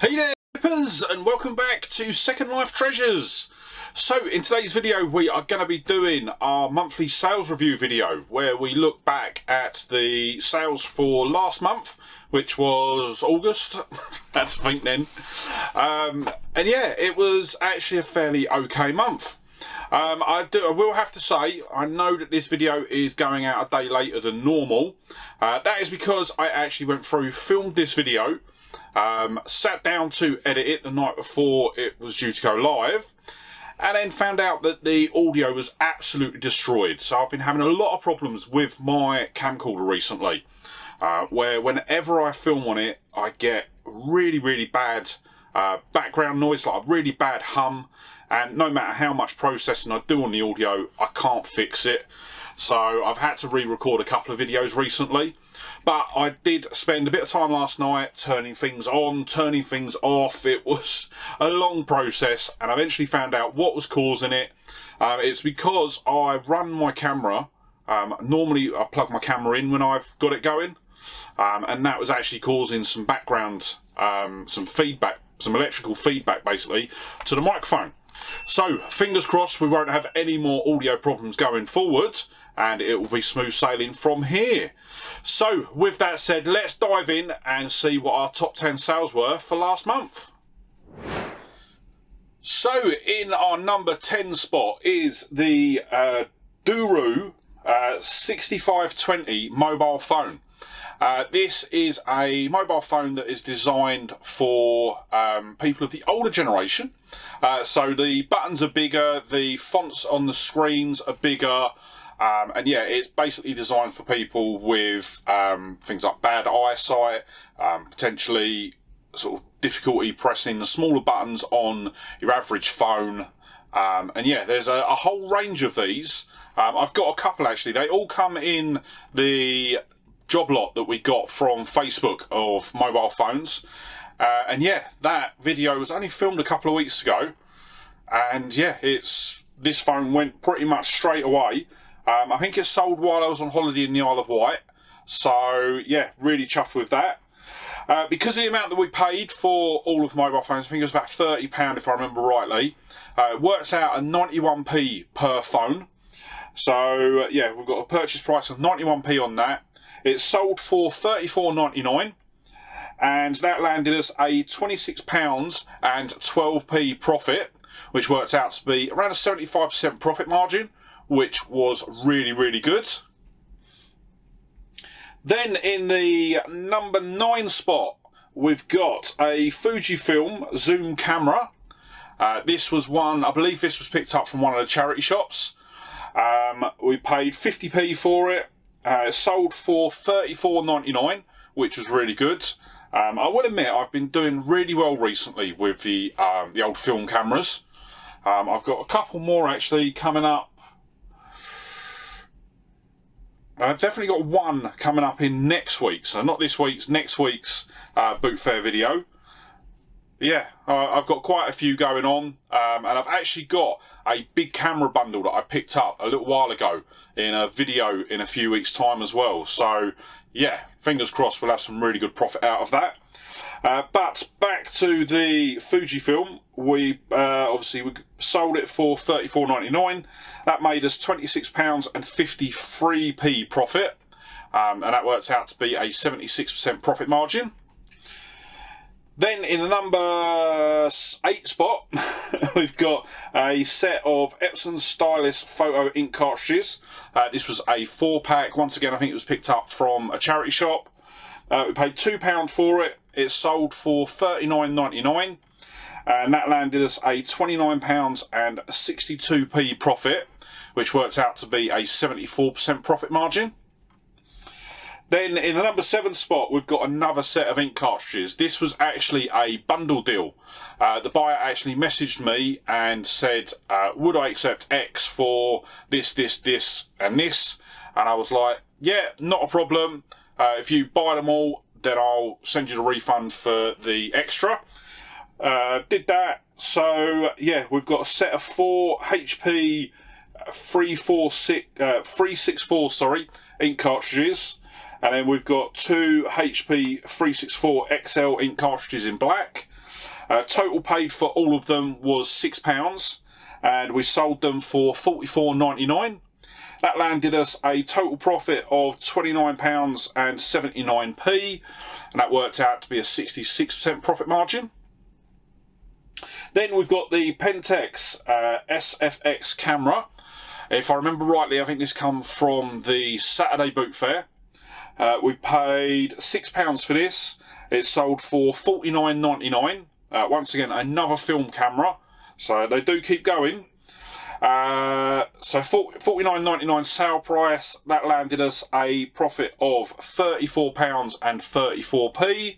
Hey there, Rippers, and welcome back to Second Life Treasures. So in today's video we are going to be doing our monthly sales review video where we look back at the sales for last month, which was August. That's I think then. And yeah, it was actually a fairly okay month. I will have to say, I know that this video is going out a day later than normal. That is because I actually went through, filmed this video, sat down to edit it the night before it was due to go live, and then found out that the audio was absolutely destroyed. So I've been having a lot of problems with my camcorder recently, where whenever I film on it, I get really bad background noise, like a really bad hum, and no matter how much processing I do on the audio, I can't fix it. So I've had to re-record a couple of videos recently, but I did spend a bit of time last night turning things on, turning things off. It was a long process, and I eventually found out what was causing it. It's because I run my camera, normally I plug my camera in when I've got it going, and that was actually causing some background, some feedback, some electrical feedback basically to the microphone. So fingers crossed we won't have any more audio problems going forward, and it will be smooth sailing from here. So with that said, let's dive in and see what our top 10 sales were for last month. So in our number 10 spot is the Duru 6520 mobile phone. This is a mobile phone that is designed for people of the older generation. So the buttons are bigger, the fonts on the screens are bigger, and yeah, it's basically designed for people with things like bad eyesight, potentially sort of difficulty pressing the smaller buttons on your average phone. And yeah, there's a whole range of these. I've got a couple actually. They all come in the job lot that we got from Facebook of mobile phones, and yeah, that video was only filmed a couple of weeks ago, and yeah, this phone went pretty much straight away. I think it sold while I was on holiday in the Isle of Wight, so yeah, really chuffed with that. Because of the amount that we paid for all of the mobile phones, I think it was about £30 if I remember rightly. It works out at 91p per phone, so yeah, we've got a purchase price of 91p on that. It sold for £34.99, and that landed us a £26 and 12p profit, which works out to be around a 75% profit margin, which was really good. Then in the number 9 spot, we've got a Fujifilm zoom camera. This was one, I believe this was picked up from one of the charity shops. We paid 50p for it. It sold for £34.99, which was really good. I will admit I've been doing really well recently with the old film cameras. I've got a couple more actually coming up. I've definitely got one coming up in next week, so not this week's, next week's boot fair video. Yeah, I've got quite a few going on, and I've actually got a big camera bundle that I picked up a little while ago in a video in a few weeks' time as well. So yeah, fingers crossed we'll have some really good profit out of that. But back to the Fujifilm, we sold it for £34.99. That made us £26 and 53p profit, and that works out to be a 76% profit margin. Then in the number 8 spot, we've got a set of Epson Stylus photo ink cartridges. This was a 4-pack. Once again, I think it was picked up from a charity shop. We paid £2 for it. It sold for £39.99, and that landed us a £29 and 62p profit, which works out to be a 74% profit margin. Then in the number 7 spot, we've got another set of ink cartridges. This was actually a bundle deal. The buyer actually messaged me and said, would I accept X for this, and this? And I was like, yeah, not a problem. If you buy them all, then I'll send you the refund for the extra. Did that. So yeah, we've got a set of 4 HP 364 ink cartridges. And then we've got 2 HP 364 XL ink cartridges in black. Total paid for all of them was £6, and we sold them for $44.99. That landed us a total profit of £29.79, and that worked out to be a 66% profit margin. Then we've got the Pentex SFX camera. If I remember rightly, I think this come from the Saturday boot fair. We paid £6 for this. It sold for $49.99. Once again, another film camera, so they do keep going. So $49.99 sale price, that landed us a profit of £34.34,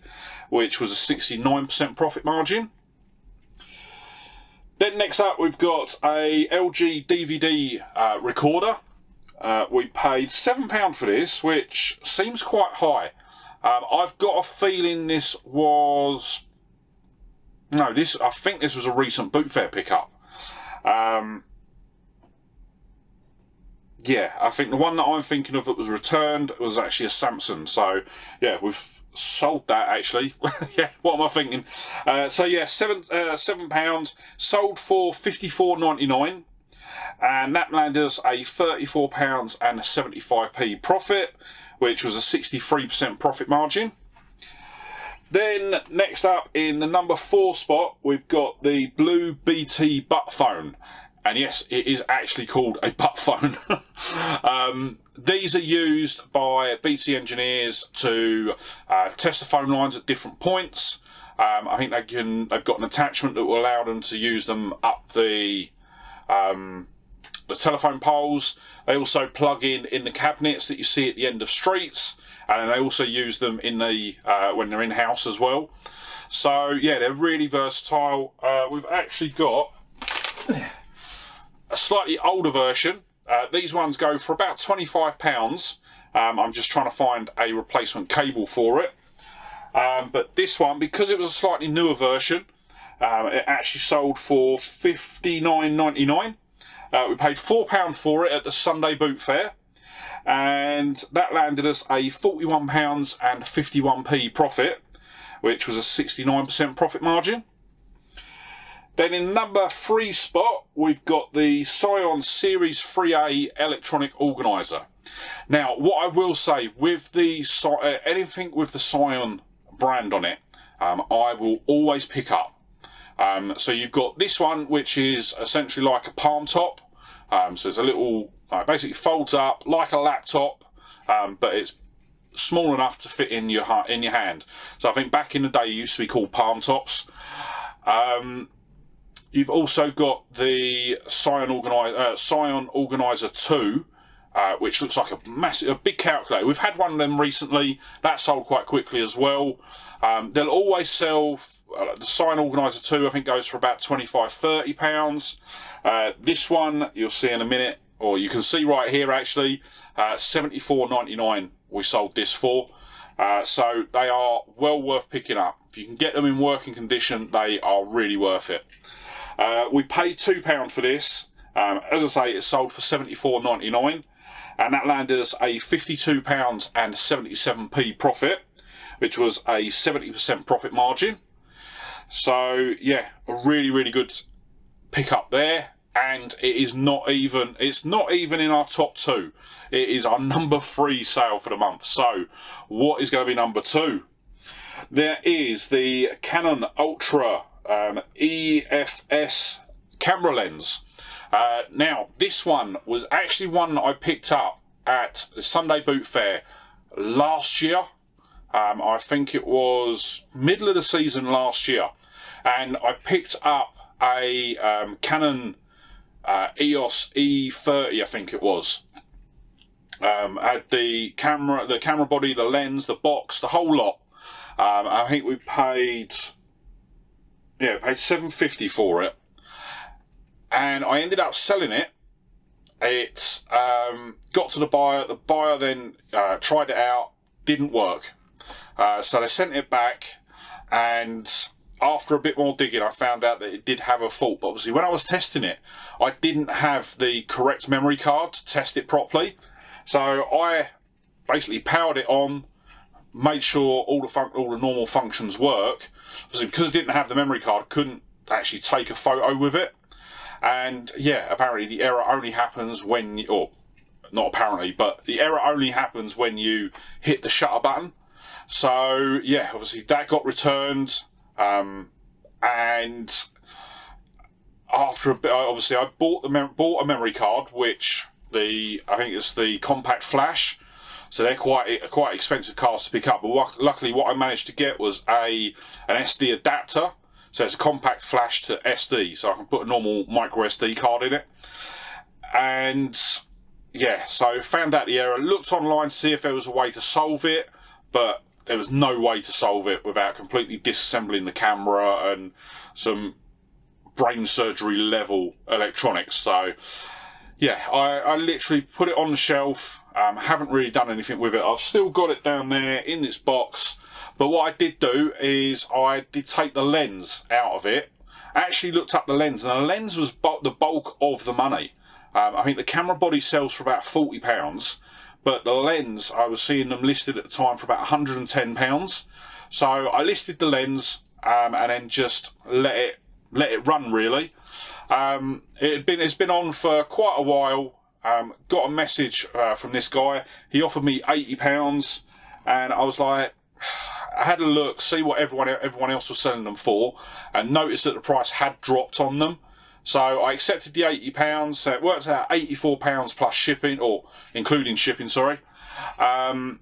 which was a 69% profit margin. Then next up, we've got a LG DVD recorder. We paid £7 for this, which seems quite high. I've got a feeling this was... No, I think this was a recent boot fair pickup. Yeah, I think the one that I'm thinking of that was returned was actually a Samsung. So, yeah, we've sold that actually. Yeah, what am I thinking? So, yeah, £7 sold for $54.99. And that landed us a £34.75 profit, which was a 63% profit margin. Then next up in the number 4 spot, we've got the Blue BT butt phone. And yes, it is actually called a butt phone. These are used by BT engineers to test the phone lines at different points. I think they've got an attachment that will allow them to use them up the telephone poles. They also plug in the cabinets that you see at the end of streets, and they also use them in the when they're in house as well. So yeah, they're really versatile. We've actually got a slightly older version. These ones go for about £25. I'm just trying to find a replacement cable for it. But this one, because it was a slightly newer version, it actually sold for $59.99. We paid £4 for it at the Sunday boot fair, and that landed us a £41.51 profit, which was a 69% profit margin. Then in number 3 spot, we've got the Scion Series 3A electronic organiser. Now, what I will say with the anything with the Scion brand on it, I will always pick up. So you've got this one, which is essentially like a palm top. So it's a little, basically folds up like a laptop, but it's small enough to fit in your hand. So I think back in the day, it used to be called palm tops. You've also got the Scion Organizer 2, which looks like a big calculator. We've had one of them recently. That sold quite quickly as well. They'll always sell, the Scion Organizer 2 I think goes for about £25–30. This one you'll see in a minute, or you can see right here actually, $74.99 we sold this for. So they are well worth picking up. If you can get them in working condition, they are really worth it. We paid £2 for this. As I say, it sold for $74.99, and that landed us a £52.77 profit, which was a 70% profit margin. So yeah, a really good pickup there, and it's not even in our top 2. It is our number 3 sale for the month. So what is going to be number 2? There is the Canon Ultra EFS camera lens. Now this one was actually one that I picked up at the Sunday boot fair last year. I think it was middle of the season last year, and I picked up a Canon EOS E30, I think it was. Had the camera body, the lens, the box, the whole lot. I think we paid $7.50 for it, and I ended up selling it. It got to the buyer. The buyer then tried it out, didn't work. So they sent it back, and after a bit more digging, I found out that it did have a fault. But obviously, when I was testing it, I didn't have the correct memory card to test it properly. So I basically powered it on, made sure all the normal functions work. Because it didn't have the memory card, couldn't actually take a photo with it. And yeah, apparently the error only happens when you, or not apparently, but the error only happens when you hit the shutter button. So yeah, obviously that got returned, and after a bit, obviously I bought a memory card, which I think it's the compact flash. So they're quite expensive cards to pick up. But luckily, what I managed to get was an SD adapter. So it's a compact flash to SD, so I can put a normal micro SD card in it. And yeah, so found out the error. Looked online to see if there was a way to solve it, but there was no way to solve it without completely disassembling the camera and some brain surgery level electronics. So yeah, I literally put it on the shelf. Haven't really done anything with it. I've still got it down there in this box. But what I did do is I did take the lens out of it. I actually looked up the lens, and the lens was the bulk of the money. I think the camera body sells for about £40. But the lens, I was seeing them listed at the time for about £110. So I listed the lens and then just let it run really. It's been on for quite a while. Got a message from this guy. He offered me £80, and I was like, I had a look, see what everyone else was selling them for, and noticed that the price had dropped on them. So I accepted the £80, so it works out £84 plus shipping, or including shipping, sorry. And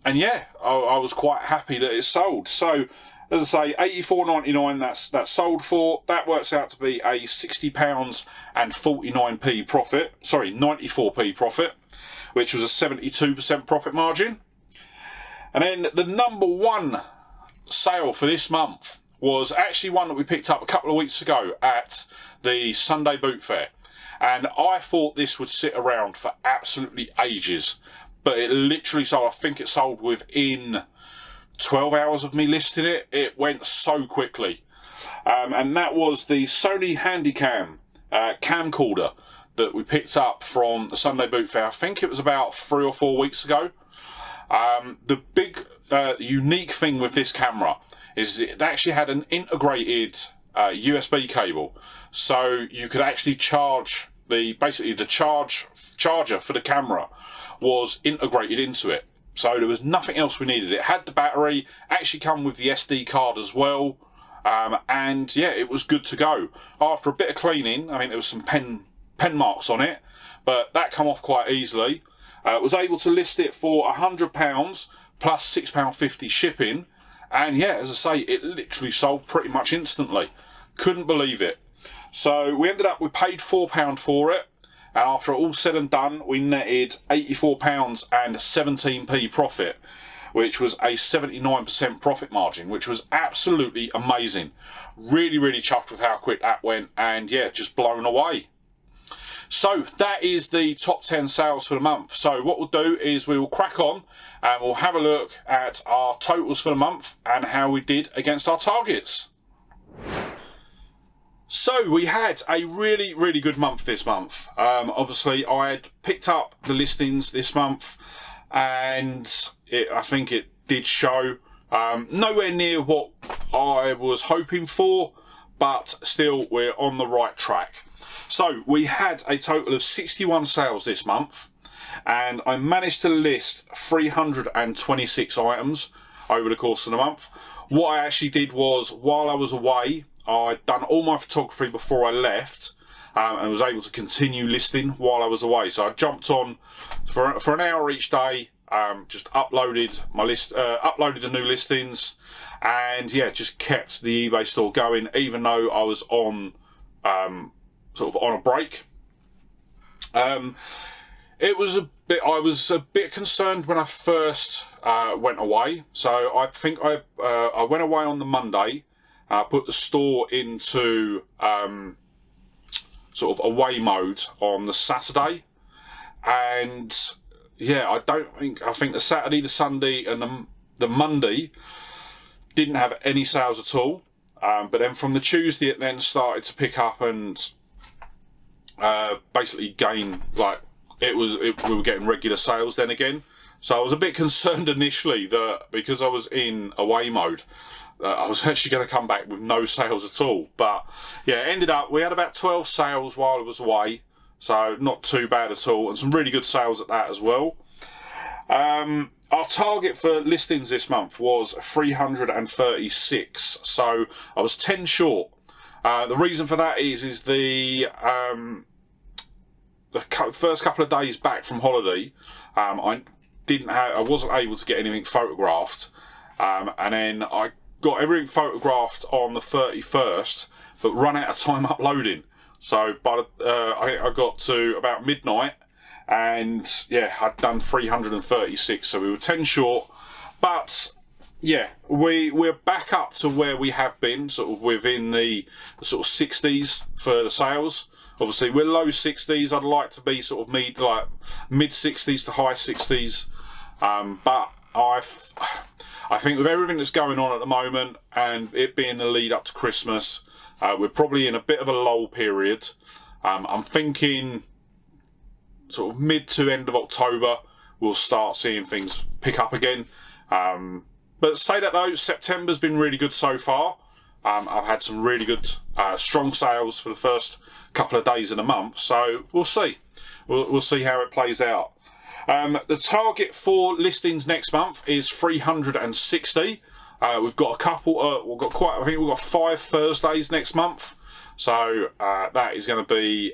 yeah, I was quite happy that it sold. So, as I say, £84.99 that's sold for. That works out to be a £60 and 49p profit. Sorry, 94p profit, which was a 72% profit margin. And then the number one sale for this month was actually one that we picked up a couple of weeks ago at the Sunday Boot Fair. And I thought this would sit around for absolutely ages, but it literally sold. I think it sold within 12 hours of me listing it. It went so quickly. And that was the Sony Handycam camcorder that we picked up from the Sunday Boot Fair. I think it was about 3 or 4 weeks ago. The big unique thing with this camera is it actually had an integrated USB cable, so you could actually charge basically the charger for the camera was integrated into it. So there was nothing else we needed. It had the battery, actually come with the SD card as well, and yeah, it was good to go. After a bit of cleaning, I mean, there was some pen marks on it, but that come off quite easily. Was able to list it for £100 plus £6.50 shipping, and yeah, as I say, it literally sold pretty much instantly. Couldn't believe it. So we paid £4 for it, and after all said and done, we netted £84 and 17p profit, which was a 79% profit margin, which was absolutely amazing. Really, really chuffed with how quick that went, and yeah, just blown away. So that is the top 10 sales for the month. So what we'll do is we will crack on and we'll have a look at our totals for the month and how we did against our targets. So we had a really, really good month this month. Obviously I had picked up the listings this month, and I think it did show. Nowhere near what I was hoping for, but still we're on the right track. So we had a total of 61 sales this month, and I managed to list 326 items over the course of the month. What I actually did was, while I was away, I'd done all my photography before I left, and was able to continue listing while I was away. So I jumped on for an hour each day, just uploaded my uploaded the new listings, and yeah, just kept the eBay store going, even though I was on sort of on a break. It was I was a bit concerned when I first went away. So I think I went away on the Monday. Put the store into sort of away mode on the Saturday, and yeah, I think the Saturday, the Sunday, and the Monday didn't have any sales at all. But then from the Tuesday, it then started to pick up and basically gain, like we were getting regular sales then again. So I was a bit concerned initially that because I was in away mode, I was actually going to come back with no sales at all. But yeah, it ended up, we had about 12 sales while I was away. So not too bad at all. And some really good sales at that as well. Our target for listings this month was 336. So I was 10 short. The reason for that is the first couple of days back from holiday, I wasn't able to get anything photographed, and then I got everything photographed on the 31st, but run out of time uploading. So I got to about midnight, and yeah, I'd done 336. So we were 10 short, but yeah, we're back up to where we have been, sort of within the sort of 60s for the sales. Obviously, we're low 60s. I'd like to be sort of mid 60s to high 60s. But I think with everything that's going on at the moment, and it being the lead up to Christmas, we're probably in a bit of a lull period. I'm thinking sort of mid to end of October, we'll start seeing things pick up again. But say that though, September's been really good so far. I've had some really good, strong sales for the first couple of days of the month. So we'll see. We'll see how it plays out. The target for listings next month is 360. We've got a couple. I think we've got 5 Thursdays next month. So that is going to be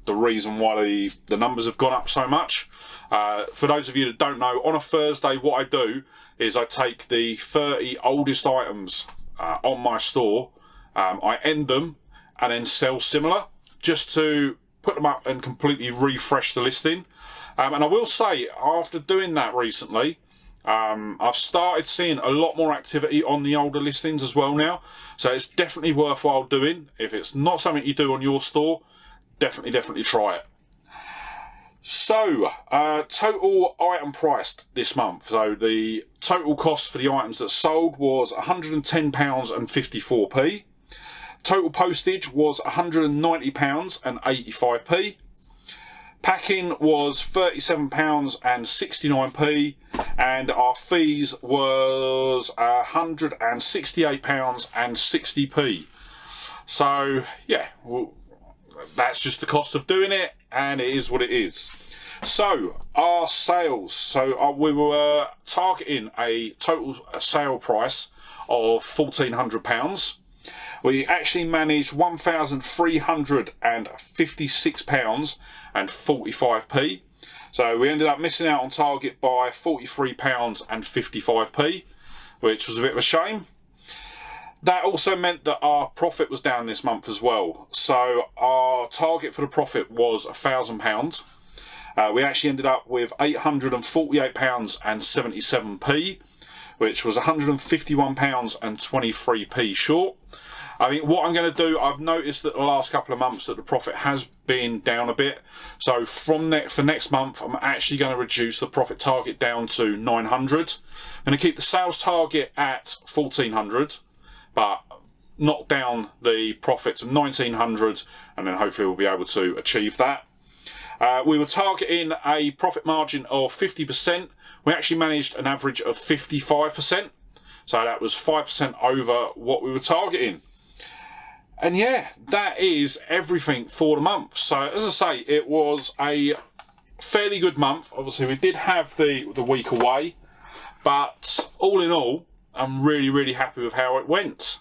the reason why the numbers have gone up so much. For those of you that don't know, on a Thursday, what I do is I take the 30 oldest items on my store, I end them and then sell similar, just to put them up and completely refresh the listing. And I will say, after doing that recently, I've started seeing a lot more activity on the older listings as well now. So it's definitely worthwhile doing. If it's not something you do on your store, definitely try it. So, total item price this month. So the total cost for the items that sold was £110.54. Total postage was £190.85. Packing was £37.69, and our fees was £168.60. So yeah, well, that's just the cost of doing it, and it is what it is. So our sales, we were targeting a total sale price of £1,400. We actually managed £1,356.45. So we ended up missing out on target by £43.55, which was a bit of a shame. That also meant that our profit was down this month as well. So our target for the profit was £1,000. We actually ended up with £848.77, which was £151.23 short. I think what I'm going to do, I've noticed that the last couple of months that the profit has been down a bit. So for next month, I'm actually going to reduce the profit target down to 900. I'm going to keep the sales target at 1400, but knock down the profit to 1900, and then hopefully we'll be able to achieve that. We were targeting a profit margin of 50%. We actually managed an average of 55%. So that was 5% over what we were targeting. And yeah, that is everything for the month. So as I say, it was a fairly good month. Obviously, we did have the week away, but all in all, I'm really happy with how it went.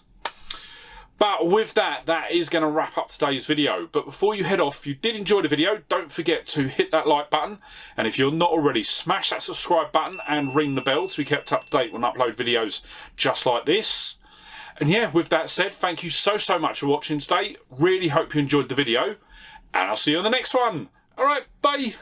But with that, that is going to wrap up today's video. But before you head off, if you did enjoy the video, don't forget to hit that like button. And if you're not already, smash that subscribe button and ring the bell to be kept up to date when I upload videos just like this. And yeah, with that said, thank you so much for watching today. Really hope you enjoyed the video, and I'll see you on the next one. All right, bye.